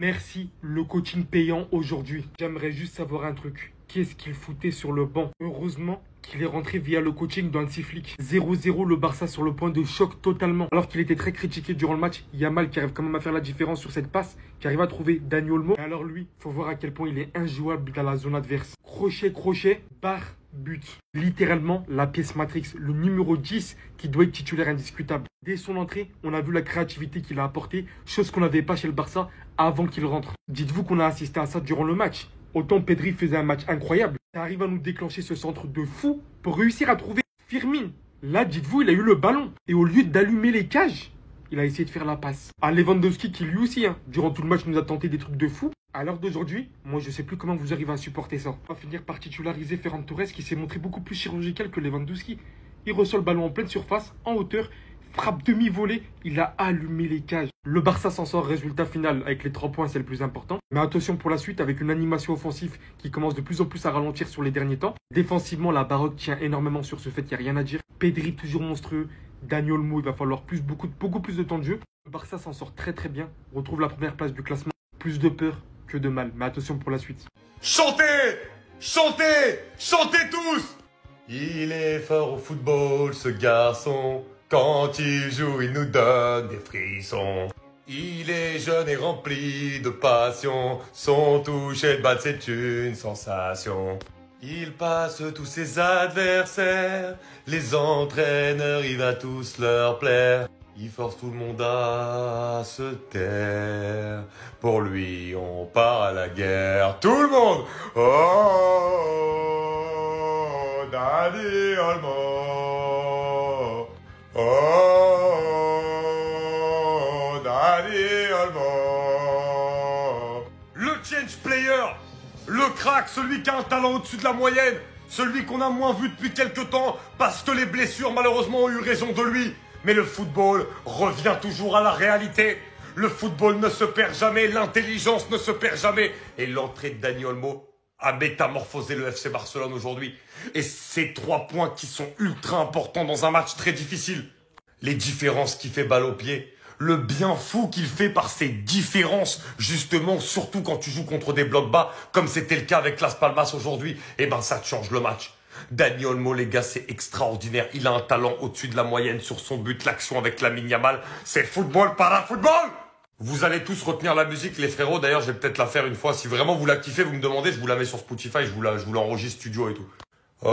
Merci, le coaching payant aujourd'hui. J'aimerais juste savoir un truc. Qu'est-ce qu'il foutait sur le banc? Heureusement qu'il est rentré via le coaching d'Hansi Flick. 0-0, le Barça sur le point de choc totalement. Alors qu'il était très critiqué durant le match, Yamal qui arrive quand même à faire la différence sur cette passe, qui arrive à trouver Dani Olmo. Et alors lui, faut voir à quel point il est injouable dans la zone adverse. Crochet, barre, but. Littéralement, la pièce Matrix, le numéro 10 qui doit être titulaire indiscutable. Dès son entrée, on a vu la créativité qu'il a apportée, chose qu'on n'avait pas chez le Barça avant qu'il rentre. Dites-vous qu'on a assisté à ça durant le match. Autant Pedri faisait un match incroyable, ça arrive à nous déclencher ce centre de fou pour réussir à trouver Firmin. Là, dites-vous, il a eu le ballon. Et au lieu d'allumer les cages, il a essayé de faire la passe. À Lewandowski qui lui aussi, durant tout le match, nous a tenté des trucs de fou. À l'heure d'aujourd'hui, moi je sais plus comment vous arrivez à supporter ça. On va finir par titulariser Ferran Torres qui s'est montré beaucoup plus chirurgical que Lewandowski. Il reçoit le ballon en pleine surface, en hauteur, frappe demi-volée, il a allumé les cages. Le Barça s'en sort, résultat final, avec les 3 points, c'est le plus important. Mais attention pour la suite, avec une animation offensive qui commence de plus en plus à ralentir sur les derniers temps. Défensivement, la baraque tient énormément sur ce fait, il n'y a rien à dire. Pedri toujours monstrueux, Dani Olmo, il va falloir beaucoup plus de temps de jeu. Le Barça s'en sort très bien, retrouve la première place du classement. Plus de peur que de mal, mais attention pour la suite. Chantez! Chantez! Chantez tous! Il est fort au football, ce garçon. Quand il joue, il nous donne des frissons. Il est jeune et rempli de passion. Son toucher de batte, c'est une sensation. Il passe tous ses adversaires. Les entraîneurs, il va tous leur plaire. Il force tout le monde à se taire. Pour lui, on part à la guerre. Tout le monde! Oh, Dani Olmo. Oh, Dani Olmo. Le change player, le crack, celui qui a un talent au-dessus de la moyenne, celui qu'on a moins vu depuis quelques temps parce que les blessures malheureusement ont eu raison de lui. Mais le football revient toujours à la réalité. Le football ne se perd jamais, l'intelligence ne se perd jamais. Et l'entrée de Dani Olmo a métamorphosé le FC Barcelone aujourd'hui. Et ces 3 points qui sont ultra importants dans un match très difficile. Les différences qu'il fait balle au pied. Le bien fou qu'il fait par ces différences, justement, surtout quand tu joues contre des blocs bas, comme c'était le cas avec Las Palmas aujourd'hui, eh ben ça te change le match. Dani Olmo, les gars, c'est extraordinaire. Il a un talent au-dessus de la moyenne sur son but. L'action avec Lamine Yamal, c'est football para football. Vous allez tous retenir la musique, les frérots. D'ailleurs, je vais peut-être la faire une fois. Si vraiment vous la kiffez, vous me demandez, je vous la mets sur Spotify, je vous l'enregistre studio et tout. Oh,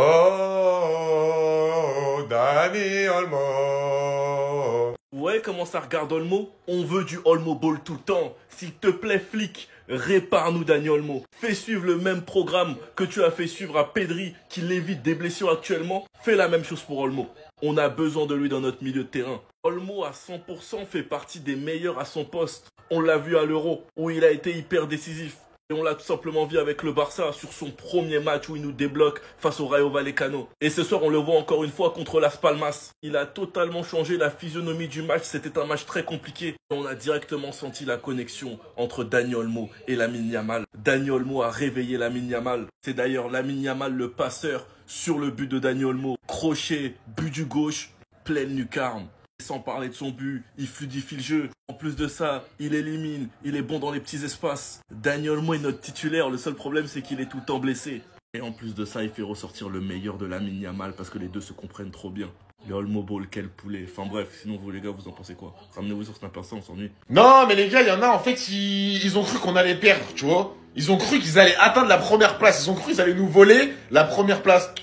Dani Olmo. Ouais, comment ça regarde Olmo? On veut du Olmo Ball tout le temps. S'il te plaît, flic, répare-nous Dani Olmo. Fais suivre le même programme que tu as fait suivre à Pedri, qui l'évite des blessures actuellement. Fais la même chose pour Olmo. On a besoin de lui dans notre milieu de terrain. Olmo à 100% fait partie des meilleurs à son poste. On l'a vu à l'Euro, où il a été hyper décisif. Et on l'a tout simplement vu avec le Barça sur son premier match où il nous débloque face au Rayo Vallecano. Et ce soir, on le voit encore une fois contre Las Palmas. Il a totalement changé la physionomie du match. C'était un match très compliqué. Et on a directement senti la connexion entre Dani Olmo et Lamine Yamal. Dani Olmo a réveillé Lamine Yamal. C'est d'ailleurs Lamine Yamal le passeur sur le but de Dani Olmo. Crochet, but du gauche, pleine lucarne. Sans parler de son but, il fluidifie le jeu. En plus de ça, il élimine, il est bon dans les petits espaces. Dani Olmo est notre titulaire, le seul problème c'est qu'il est tout le temps blessé. Et en plus de ça, il fait ressortir le meilleur de Lamine Yamal parce que les deux se comprennent trop bien. Le Olmo Ball, quel poulet. Enfin bref, sinon vous les gars, vous en pensez quoi? Ramenez-vous sur Snapper, ça on s'ennuie. Non, mais les gars, il y en a, en fait, ils ont cru qu'on allait perdre, tu vois. Ils ont cru qu'ils allaient atteindre la première place. Ils ont cru qu'ils allaient nous voler la première place.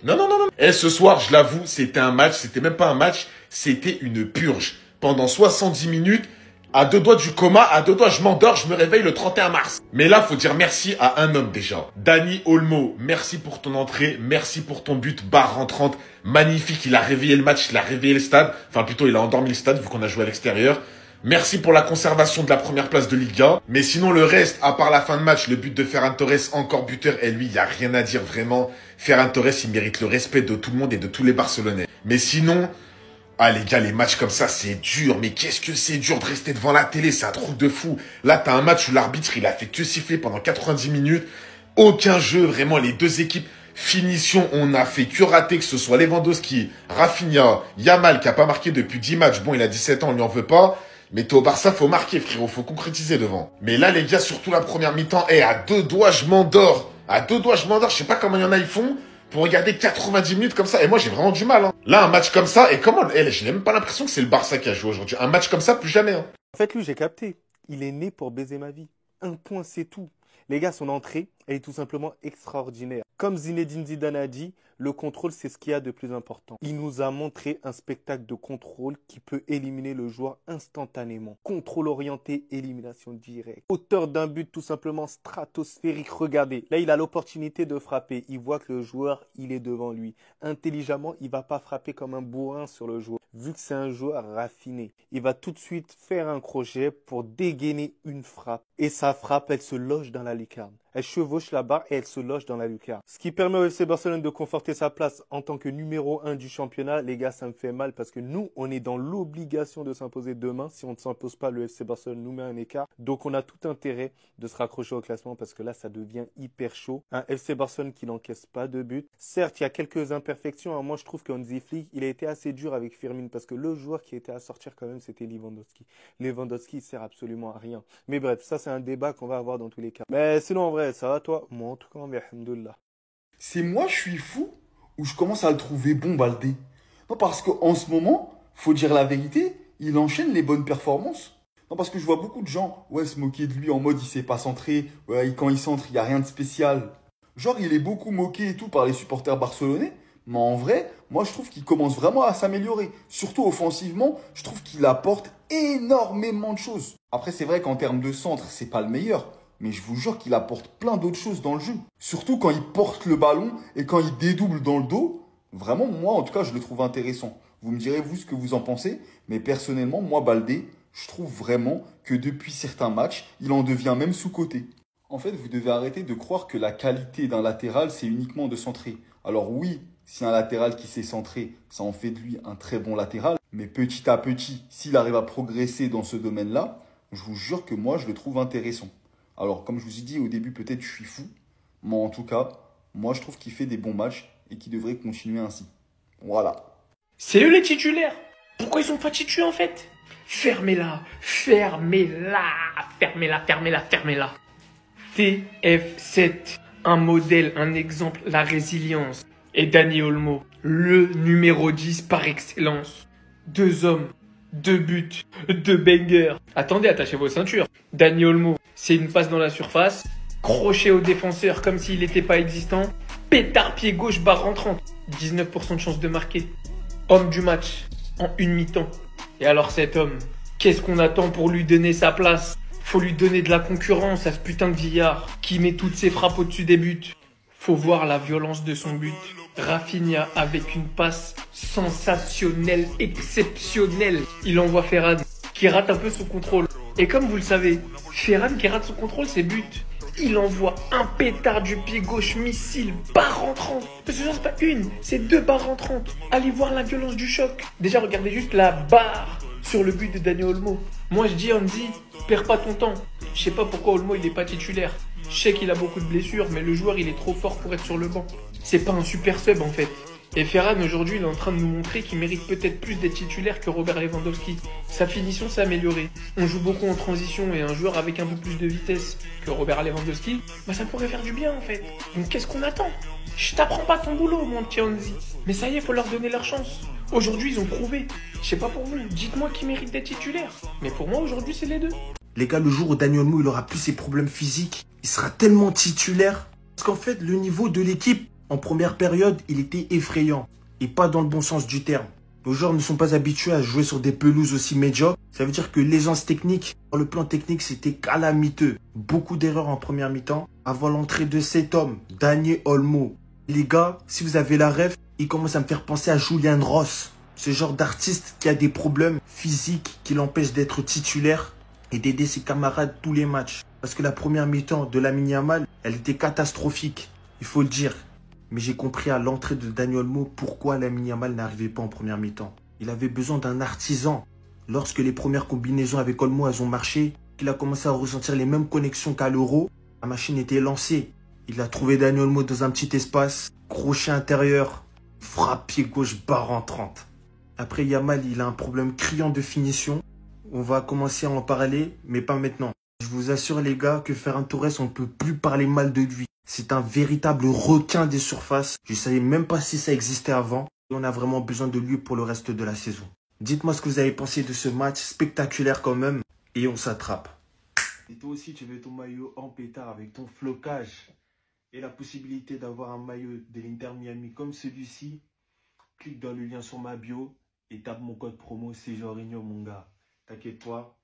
Non. Et ce soir, je l'avoue, c'était un match, c'était même pas un match, c'était une purge. Pendant 70 minutes, à 2 doigts du coma, à 2 doigts, je m'endors, je me réveille le 31 mars. Mais là, faut dire merci à un homme déjà. Dani Olmo, merci pour ton entrée, merci pour ton but, barre rentrante, magnifique, il a réveillé le match, il a réveillé le stade. Enfin, plutôt, il a endormi le stade vu qu'on a joué à l'extérieur. Merci pour la conservation de la première place de Ligue 1. Mais sinon, le reste, à part la fin de match, le but de Ferran Torres, encore buteur, et lui, il n'y a rien à dire vraiment. Ferran Torres, il mérite le respect de tout le monde et de tous les Barcelonais. Mais sinon, ah les gars, les matchs comme ça, c'est dur. Mais qu'est-ce que c'est dur de rester devant la télé, c'est un truc de fou. Là, t'as un match où l'arbitre, il a fait que siffler pendant 90 minutes. Aucun jeu, vraiment, les deux équipes. Finition, on a fait que rater, que ce soit Lewandowski, Rafinha, Yamal, qui a pas marqué depuis 10 matchs. Bon, il a 17 ans, on lui en veut pas. Mais t'es au Barça, faut marquer, frérot, faut concrétiser devant. Mais là, les gars, surtout la première mi-temps, à 2 doigts, je m'endors. À 2 doigts, je m'endors. Je sais pas comment il y en a, ils font pour regarder 90 minutes comme ça. Et moi, j'ai vraiment du mal. Hein. Là, un match comme ça, et comment j'ai même pas l'impression que c'est le Barça qui a joué aujourd'hui. Un match comme ça, plus jamais. Hein. En fait, lui, j'ai capté. Il est né pour baiser ma vie. Un point, c'est tout. Les gars, son entrée, elle est tout simplement extraordinaire. Comme Zinedine Zidane a dit, le contrôle, c'est ce qu'il y a de plus important. Il nous a montré un spectacle de contrôle qui peut éliminer le joueur instantanément. Contrôle orienté, élimination directe. Auteur d'un but tout simplement stratosphérique. Regardez, là, il a l'opportunité de frapper. Il voit que le joueur, il est devant lui. Intelligemment, il va pas frapper comme un bourrin sur le joueur. Vu que c'est un joueur raffiné, il va tout de suite faire un crochet pour dégainer une frappe. Et sa frappe, elle se loge dans la lucarne. Elle chevauche la barre et elle se loge dans la lucarne. Ce qui permet au FC Barcelone de conforter sa place en tant que numéro 1 du championnat. Les gars, ça me fait mal parce que nous, on est dans l'obligation de s'imposer demain. Si on ne s'impose pas, le FC Barcelone nous met un écart. Donc, on a tout intérêt de se raccrocher au classement parce que là, ça devient hyper chaud. Un FC Barcelone qui n'encaisse pas de but. Certes, il y a quelques imperfections. Moi, je trouve qu'Hansi Flick, il a été assez dur avec Firmino parce que le joueur qui était à sortir quand même, c'était Lewandowski. Lewandowski, il sert absolument à rien. Mais bref, ça, c'est un débat qu'on va avoir dans tous les cas. Mais sinon, en vrai, ça va toi? Moi, en tout cas, alhamdoulilah. C'est moi, je suis fou ou je commence à le trouver bon, Baldé? Non, parce qu'en ce moment, faut dire la vérité, il enchaîne les bonnes performances. Non, parce que je vois beaucoup de gens se moquer de lui en mode il sait pas centrer, quand il centre, il n'y a rien de spécial. Genre, il est beaucoup moqué et tout par les supporters barcelonais. Mais en vrai, moi, je trouve qu'il commence vraiment à s'améliorer. Surtout offensivement, je trouve qu'il apporte énormément de choses. Après, c'est vrai qu'en termes de centre, c'est pas le meilleur. Mais je vous jure qu'il apporte plein d'autres choses dans le jeu. Surtout quand il porte le ballon et quand il dédouble dans le dos. Vraiment, moi, en tout cas, je le trouve intéressant. Vous me direz, vous, ce que vous en pensez. Mais personnellement, moi, Baldé, je trouve vraiment que depuis certains matchs, il en devient même sous-coté. En fait, vous devez arrêter de croire que la qualité d'un latéral, c'est uniquement de centrer. Alors oui, si un latéral qui sait centrer, ça en fait de lui un très bon latéral. Mais petit à petit, s'il arrive à progresser dans ce domaine-là, je vous jure que moi, je le trouve intéressant. Alors, comme je vous ai dit au début, peut-être je suis fou. Mais en tout cas, moi, je trouve qu'il fait des bons matchs et qu'il devrait continuer ainsi. Voilà. C'est eux les titulaires. Pourquoi ils sont pas titulaires en fait? Fermez-la, fermez-la, fermez-la, fermez-la, fermez-la. TF7, un modèle, un exemple, la résilience. Et Dani Olmo, le numéro 10 par excellence. 2 hommes, 2 buts, 2 bangers. Attendez, attachez vos ceintures. Dani Olmo, c'est une passe dans la surface, crochet au défenseur comme s'il n'était pas existant, pétard pied gauche barre rentrante, 19% de chance de marquer. Homme du match, en une mi-temps. Et alors cet homme, qu'est-ce qu'on attend pour lui donner sa place? Faut lui donner de la concurrence à ce putain de vieillard qui met toutes ses frappes au-dessus des buts. Faut voir la violence de son but. Rafinha avec une passe sensationnelle, exceptionnelle. Il envoie Ferran qui rate un peu son contrôle. Et comme vous le savez, Ferran qui rate son contrôle, c'est but. Il envoie un pétard du pied gauche missile, barre rentrante. Parce que ça, c'est pas une, c'est 2 barres rentrantes. Allez voir la violence du choc. Déjà, regardez juste la barre sur le but de Dani Olmo. Moi, je dis, Andy, perds pas ton temps. Je sais pas pourquoi Olmo, il est pas titulaire. Je sais qu'il a beaucoup de blessures, mais le joueur, il est trop fort pour être sur le banc. C'est pas un super sub, en fait. Et Ferran, aujourd'hui, il est en train de nous montrer qu'il mérite peut-être plus d'être titulaire que Robert Lewandowski. Sa finition s'est améliorée. On joue beaucoup en transition et un joueur avec un peu plus de vitesse que Robert Lewandowski, ça pourrait faire du bien, en fait. Donc, qu'est-ce qu'on attend? Je t'apprends pas ton boulot, mon petit Hansi. Mais ça y est, faut leur donner leur chance. Aujourd'hui, ils ont prouvé. Je sais pas pour vous, dites-moi qui mérite d'être titulaire. Mais pour moi, aujourd'hui, c'est les deux. Les gars, le jour où Dani Olmo il aura plus ses problèmes physiques, il sera tellement titulaire. Parce qu'en fait, le niveau de l'équipe, en première période, il était effrayant. Et pas dans le bon sens du terme. Nos joueurs ne sont pas habitués à jouer sur des pelouses aussi médiocres. Ça veut dire que l'aisance technique, sur le plan technique, c'était calamiteux. Beaucoup d'erreurs en première mi-temps. Avant l'entrée de cet homme, Dani Olmo. Les gars, si vous avez la ref, il commence à me faire penser à Julian Ross. Ce genre d'artiste qui a des problèmes physiques qui l'empêchent d'être titulaire et d'aider ses camarades tous les matchs. Parce que la première mi-temps de Lamine Yamal, elle était catastrophique. Il faut le dire. Mais j'ai compris à l'entrée de Dani Olmo pourquoi Lamine Yamal n'arrivait pas en première mi-temps. Il avait besoin d'un artisan. Lorsque les premières combinaisons avec Olmo elles ont marché, qu'il a commencé à ressentir les mêmes connexions qu'à l'Euro, la machine était lancée. Il a trouvé Dani Olmo dans un petit espace, crochet intérieur, frappe pied gauche barre en 30. Après Yamal, il a un problème criant de finition. on va commencer à en parler, mais pas maintenant. Je vous assure les gars que Ferran Torres, on ne peut plus parler mal de lui. C'est un véritable requin des surfaces. Je ne savais même pas si ça existait avant. Et on a vraiment besoin de lui pour le reste de la saison. Dites-moi ce que vous avez pensé de ce match spectaculaire quand même. Et on s'attrape. Et toi aussi, tu veux ton maillot en pétard avec ton flocage et la possibilité d'avoir un maillot de l'Inter Miami comme celui-ci. Clique dans le lien sur ma bio et tape mon code promo, c'est Jorginho mon gars. T'inquiète pas,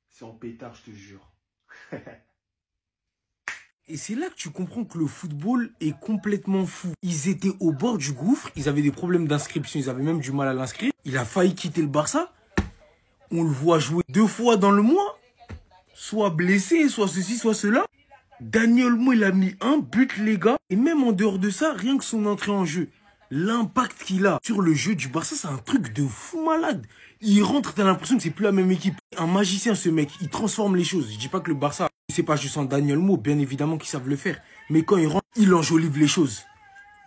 c'est en pétard, je te jure. Et c'est là que tu comprends que le football est complètement fou. Ils étaient au bord du gouffre, ils avaient des problèmes d'inscription, ils avaient même du mal à l'inscrire. Il a failli quitter le Barça. On le voit jouer 2 fois dans le mois. Soit blessé, soit ceci, soit cela. Dani Olmo, il a mis un but, les gars. Et même en dehors de ça, rien que son entrée en jeu. L'impact qu'il a sur le jeu du Barça, c'est un truc de fou malade. Il rentre, t'as l'impression que c'est plus la même équipe. Un magicien, ce mec, il transforme les choses. Je dis pas que le Barça, c'est pas juste en Dani Olmo, bien évidemment qu'ils savent le faire. Mais quand il rentre, il enjolive les choses.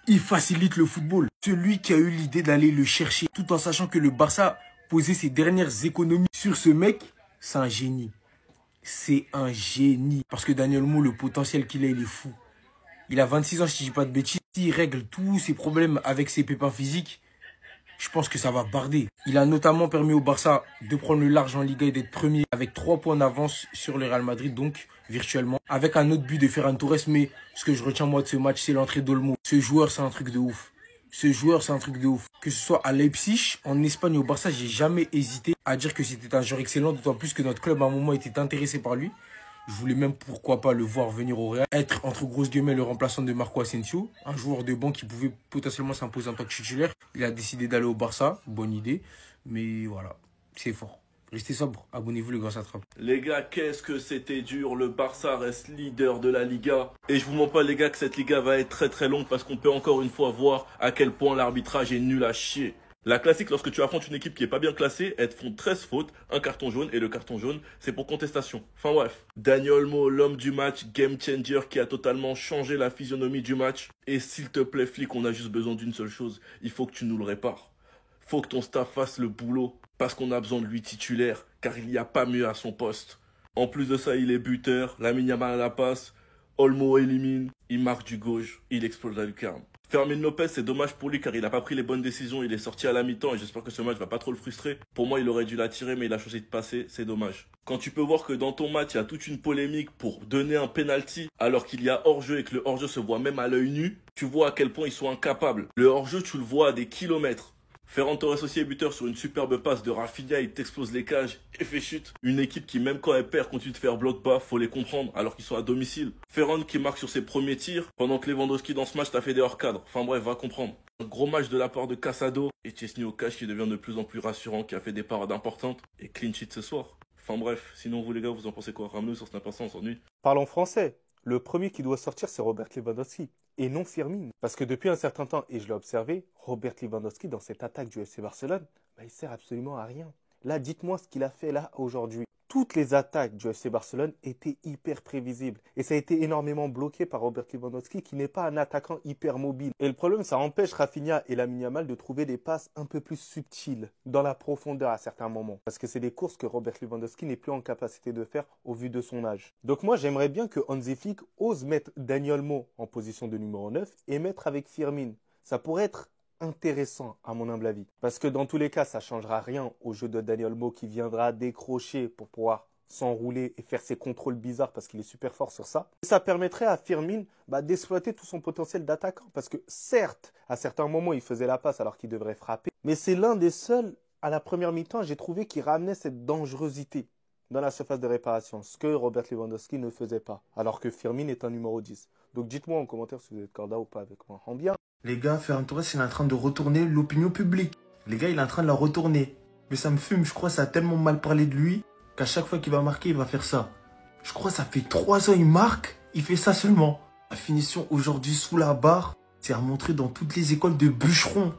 Il facilite le football. Celui qui a eu l'idée d'aller le chercher, tout en sachant que le Barça posait ses dernières économies sur ce mec, c'est un génie. C'est un génie. Parce que Dani Olmo, le potentiel qu'il a, il est fou. Il a 26 ans, je ne dis pas de bêtises. S'il règle tous ses problèmes avec ses pépins physiques, je pense que ça va barder. Il a notamment permis au Barça de prendre le large en Liga et d'être premier avec 3 points d'avance sur le Real Madrid, donc virtuellement. Avec un autre but de Ferran Torres, mais ce que je retiens moi de ce match, c'est l'entrée d'Olmo. Ce joueur, c'est un truc de ouf. Ce joueur, c'est un truc de ouf. Que ce soit à Leipzig, en Espagne, au Barça, j'ai jamais hésité à dire que c'était un joueur excellent, d'autant plus que notre club à un moment était intéressé par lui. Je voulais même, pourquoi pas, le voir venir au Real. Être, entre grosses guillemets, le remplaçant de Marco Asensio. Un joueur de banc qui pouvait potentiellement s'imposer en tant que titulaire. Il a décidé d'aller au Barça. Bonne idée. Mais voilà, c'est fort. Restez sobre. Abonnez-vous, les gars, ça attrape. Les gars, qu'est-ce que c'était dur. Le Barça reste leader de la Liga. Et je vous mens pas, les gars, que cette Liga va être très très longue parce qu'on peut encore une fois voir à quel point l'arbitrage est nul à chier. La classique, lorsque tu affrontes une équipe qui est pas bien classée, elles te font 13 fautes, un carton jaune, et le carton jaune, c'est pour contestation. Enfin bref. Dani Olmo, l'homme du match, game changer, qui a totalement changé la physionomie du match. Et s'il te plaît, flic, on a juste besoin d'une seule chose. Il faut que tu nous le répares. Faut que ton staff fasse le boulot, parce qu'on a besoin de lui titulaire, car il n'y a pas mieux à son poste. En plus de ça, il est buteur, Lamine Yamal à la passe, Olmo élimine, il marque du gauche, il explose la lucarne. Fermin Lopez, c'est dommage pour lui car il n'a pas pris les bonnes décisions, il est sorti à la mi-temps et j'espère que ce match va pas trop le frustrer. Pour moi, il aurait dû la tirer mais il a choisi de passer, c'est dommage. Quand tu peux voir que dans ton match, il y a toute une polémique pour donner un penalty alors qu'il y a hors-jeu et que le hors-jeu se voit même à l'œil nu, tu vois à quel point ils sont incapables. Le hors-jeu, tu le vois à des kilomètres. Ferran Torres aussi est buteur sur une superbe passe de Rafinha, il t'explose les cages et fait chute. Une équipe qui même quand elle perd continue de faire bloc bas, faut les comprendre alors qu'ils sont à domicile. Ferran qui marque sur ses premiers tirs pendant que Lewandowski dans ce match t'a fait des hors-cadres. Enfin bref, va comprendre. Un gros match de la part de Casado et Chesney Ocash qui devient de plus en plus rassurant, qui a fait des parades importantes et clean sheet ce soir. Enfin bref, sinon vous les gars, vous en pensez quoi? Ramenez sur Snap, on s'ennuie. Parlons français. Le premier qui doit sortir, c'est Robert Lewandowski. Et non Firmine. Parce que depuis un certain temps, et je l'ai observé, Robert Lewandowski, dans cette attaque du FC Barcelone, il sert absolument à rien. Là, dites-moi ce qu'il a fait là aujourd'hui. Toutes les attaques du FC Barcelone étaient hyper prévisibles. Et ça a été énormément bloqué par Robert Lewandowski, qui n'est pas un attaquant hyper mobile. Et le problème, ça empêche Rafinha et Lamine Yamal de trouver des passes un peu plus subtiles, dans la profondeur à certains moments. Parce que c'est des courses que Robert Lewandowski n'est plus en capacité de faire au vu de son âge. Donc moi, j'aimerais bien que Hansi Flick ose mettre Dani Olmo en position de numéro 9 et mettre avec Firmine. Ça pourrait être intéressant à mon humble avis. Parce que dans tous les cas, ça ne changera rien au jeu de Dani Olmo qui viendra décrocher pour pouvoir s'enrouler et faire ses contrôles bizarres parce qu'il est super fort sur ça. Et ça permettrait à Firmine d'exploiter tout son potentiel d'attaquant. Parce que certes, à certains moments, il faisait la passe alors qu'il devrait frapper. Mais c'est l'un des seuls, à la première mi-temps, j'ai trouvé qu'il ramenait cette dangerosité dans la surface de réparation. Ce que Robert Lewandowski ne faisait pas. Alors que Firmine est un numéro 10. Donc dites-moi en commentaire si vous êtes corda ou pas avec moi. En bien. Les gars, Ferran Torres, il est en train de retourner l'opinion publique. Les gars, il est en train de la retourner. Mais ça me fume, je crois que ça a tellement mal parlé de lui qu'à chaque fois qu'il va marquer, il va faire ça. Je crois que ça fait 3 ans il marque, il fait ça seulement. La finition aujourd'hui sous la barre, c'est à montrer dans toutes les écoles de bûcherons.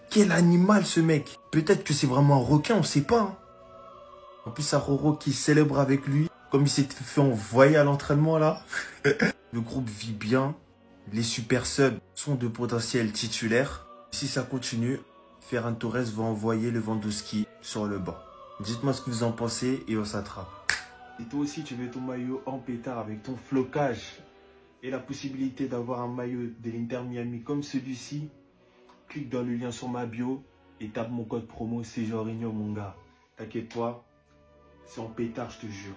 Quel animal ce mec. Peut-être que c'est vraiment un requin, on sait pas. Hein. En plus, Aroro qui célèbre avec lui, comme il s'est fait envoyer à l'entraînement là. Le groupe vit bien. Les super subs sont de potentiels titulaires. Si ça continue, Ferran Torres va envoyer Lewandowski sur le banc. Dites-moi ce que vous en pensez et on s'attrape. Et toi aussi, tu veux ton maillot en pétard avec ton flocage et la possibilité d'avoir un maillot de l'Inter Miami comme celui-ci. Clique dans le lien sur ma bio et tape mon code promo, c'est Jorginho mon gars. T'inquiète pas, c'est en pétard, je te jure.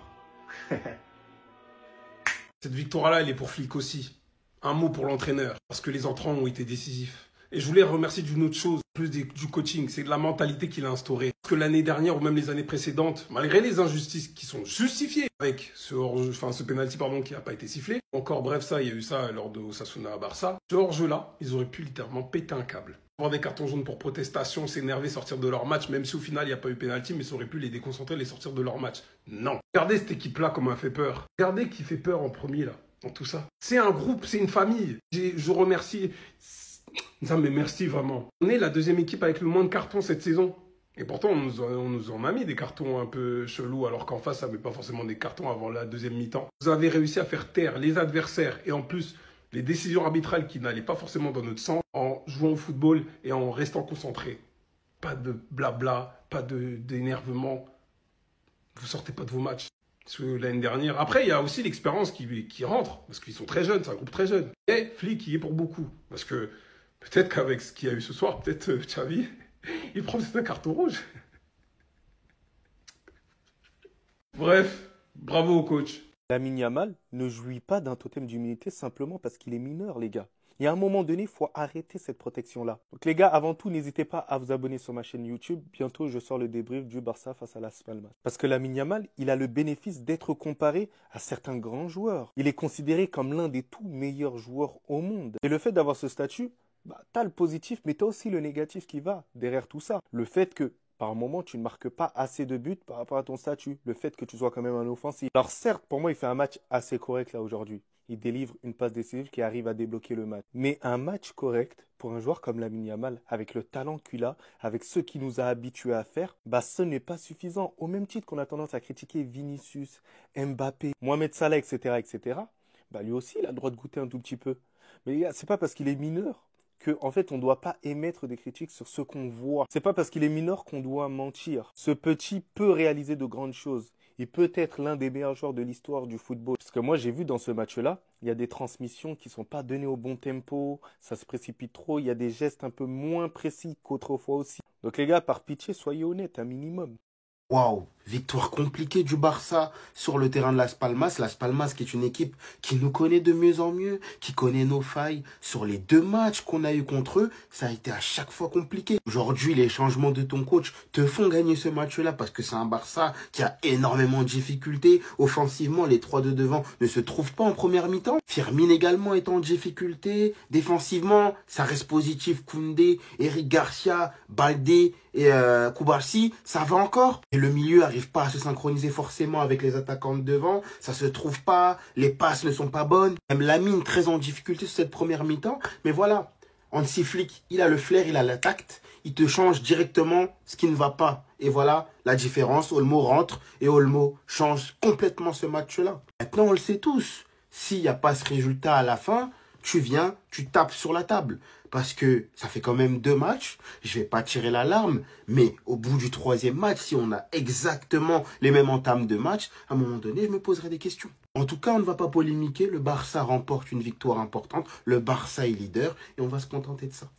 Cette victoire-là, elle est pour Flick aussi. Un mot pour l'entraîneur, parce que les entrants ont été décisifs. Et je voulais remercier d'une autre chose, plus du coaching, c'est de la mentalité qu'il a instaurée. Parce que l'année dernière, ou même les années précédentes, malgré les injustices qui sont justifiées avec ce penalty qui n'a pas été sifflé, encore bref, il y a eu ça lors de Osasuna à Barça, ce hors-jeu-là, ils auraient pu littéralement péter un câble. Avoir des cartons jaunes pour protestation, s'énerver, sortir de leur match, même si au final il n'y a pas eu penalty, mais ça aurait pu les déconcentrer, les sortir de leur match. Non. Regardez cette équipe-là comme elle fait peur. Regardez qui fait peur en premier là, dans tout ça. C'est un groupe, c'est une famille. Je remercie. Non mais merci vraiment. On est la deuxième équipe avec le moins de cartons cette saison. Et pourtant on nous en a mis des cartons un peu chelous, alors qu'en face ça met pas forcément des cartons avant la deuxième mi-temps. Vous avez réussi à faire taire les adversaires et en plus les décisions arbitrales qui n'allaient pas forcément dans notre sens en jouant au football et en restant concentré. Pas de blabla, pas d'énervement. Vous sortez pas de vos matchs. Parce que l'année dernière... Après, il y a aussi l'expérience qui rentre, parce qu'ils sont très jeunes, c'est un groupe très jeune. Et Flick, il est pour beaucoup. Parce que peut-être qu'avec ce qu'il y a eu ce soir, peut-être Xavi, il prend peut-être un carton rouge. Bref, bravo au coach. Lamine Yamal ne jouit pas d'un totem d'humilité simplement parce qu'il est mineur, les gars. Il y a un moment donné, il faut arrêter cette protection-là. Donc les gars, avant tout, n'hésitez pas à vous abonner sur ma chaîne YouTube. Bientôt, je sors le débrief du Barça face à Las Palmas. Parce que Lamine Yamal, il a le bénéfice d'être comparé à certains grands joueurs. Il est considéré comme l'un des tout meilleurs joueurs au monde. Et le fait d'avoir ce statut, t'as le positif, mais t'as aussi le négatif qui va derrière tout ça. Le fait que par moment, tu ne marques pas assez de buts par rapport à ton statut. Le fait que tu sois quand même un offensif. Alors certes, pour moi, il fait un match assez correct là aujourd'hui. Il délivre une passe décisive qui arrive à débloquer le match. Mais un match correct pour un joueur comme Lamine Yamal, avec le talent qu'il a, avec ce qu'il nous a habitués à faire, ce n'est pas suffisant. Au même titre qu'on a tendance à critiquer Vinicius, Mbappé, Mohamed Salah, etc., lui aussi, il a le droit de goûter un tout petit peu. Mais les gars, c'est pas parce qu'il est mineur qu'en fait, on ne doit pas émettre des critiques sur ce qu'on voit. C'est pas parce qu'il est mineur qu'on doit mentir. Ce petit peut réaliser de grandes choses. Il peut être l'un des meilleurs joueurs de l'histoire du football. Parce que moi, j'ai vu dans ce match-là, il y a des transmissions qui ne sont pas données au bon tempo, ça se précipite trop, il y a des gestes un peu moins précis qu'autrefois aussi. Donc les gars, par pitié, soyez honnêtes, un minimum. Waouh, victoire compliquée du Barça sur le terrain de Las Palmas. Las Palmas qui est une équipe qui nous connaît de mieux en mieux, qui connaît nos failles. Sur les 2 matchs qu'on a eu contre eux, ça a été à chaque fois compliqué. Aujourd'hui, les changements de ton coach te font gagner ce match-là parce que c'est un Barça qui a énormément de difficultés. Offensivement, les 3 de devant ne se trouvent pas en première mi-temps. Firmine également est en difficulté. Défensivement, ça reste positif. Koundé, Eric Garcia, Baldé et Koubarsi, ça va encore. Et le milieu n'arrive pas à se synchroniser forcément avec les attaquants de devant. Ça se trouve pas. Les passes ne sont pas bonnes. Même Lamine très en difficulté sur cette première mi-temps. Mais voilà, Hansi Flick, il a le flair, il a la tact. Il te change directement ce qui ne va pas. Et voilà la différence. Olmo rentre et Olmo change complètement ce match-là. Maintenant, on le sait tous. S'il n'y a pas ce résultat à la fin, tu viens, tu tapes sur la table. Parce que ça fait quand même 2 matchs, je vais pas tirer l'alarme, mais au bout du 3e match, si on a exactement les mêmes entames de match, à un moment donné, je me poserai des questions. En tout cas, on ne va pas polémiquer, le Barça remporte une victoire importante, le Barça est leader, et on va se contenter de ça.